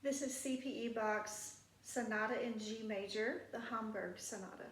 This is CPE Bach's Sonata in G major, the Hamburger Sonata.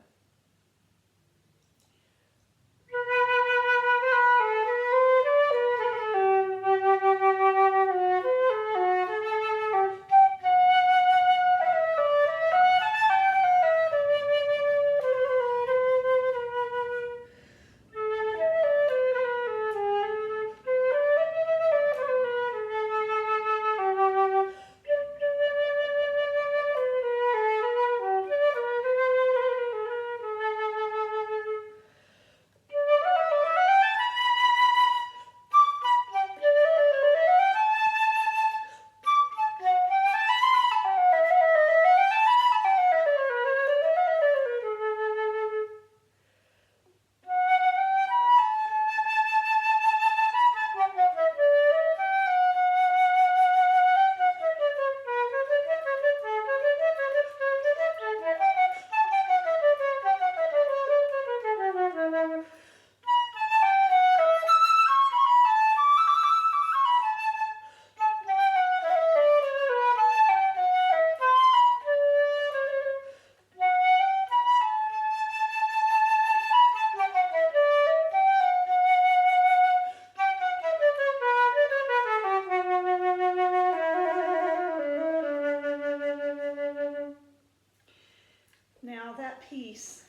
Now that piece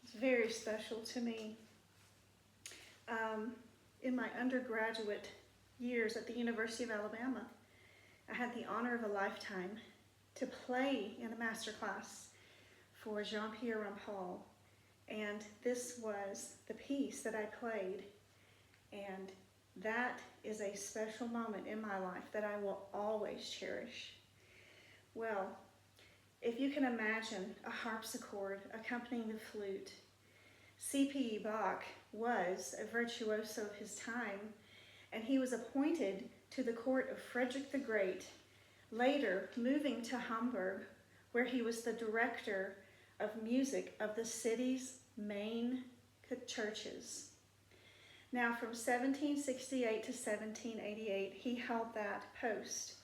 is very special to me. In my undergraduate years at the University of Alabama, I had the honor of a lifetime to play in a master class for Jean-Pierre Rampal, and this was the piece that I played, and that is a special moment in my life that I will always cherish. Well, if you can imagine a harpsichord accompanying the flute, CPE Bach was a virtuoso of his time, and he was appointed to the court of Frederick the Great, later moving to Hamburg, where he was the director of music of the city's main churches. Now, from 1768 to 1788, he held that post,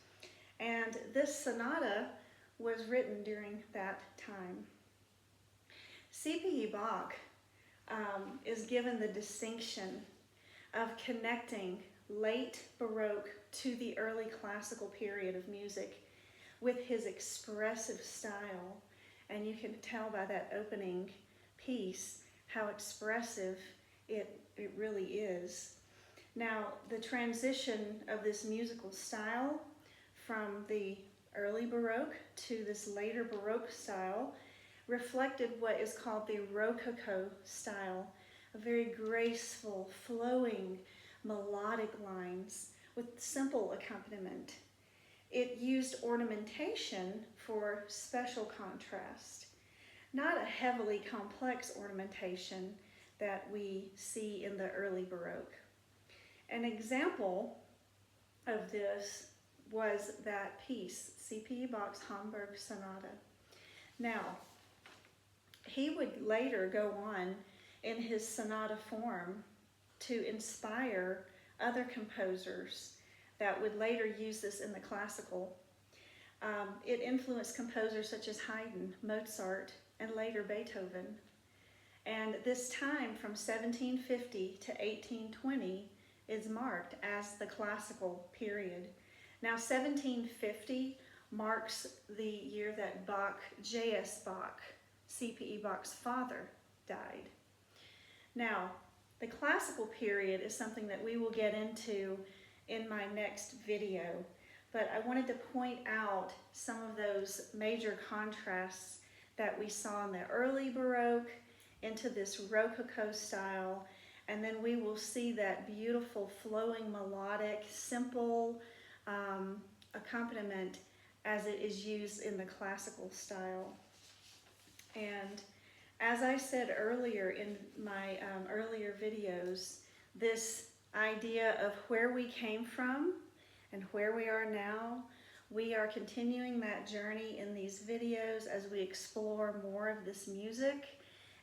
and this sonata was written during that time. CPE Bach is given the distinction of connecting late Baroque to the early classical period of music with his expressive style, and you can tell by that opening piece how expressive it really is. Now, the transition of this musical style from the early Baroque to this later Baroque style reflected what is called the Rococo style, a very graceful, flowing, melodic lines with simple accompaniment. It used ornamentation for special contrast, not a heavily complex ornamentation that we see in the early Baroque. An example of this was that piece, CPE Bach's Hamburger Sonata. Now, he would later go on in his sonata form to inspire other composers that would later use this in the classical. It influenced composers such as Haydn, Mozart, and later Beethoven. And this time from 1750 to 1820 is marked as the classical period. Now, 1750 marks the year that J.S. Bach, CPE Bach's father, died. Now, the classical period is something that we will get into in my next video, but I wanted to point out some of those major contrasts that we saw in the early Baroque into this Rococo style, and then we will see that beautiful flowing melodic, simple accompaniment as it is used in the classical style. And as I said earlier in my earlier videos, this idea of where we came from and where we are now, we are continuing that journey in these videos as we explore more of this music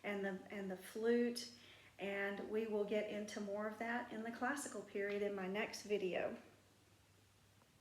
and the flute, and we will get into more of that in the classical period in my next video.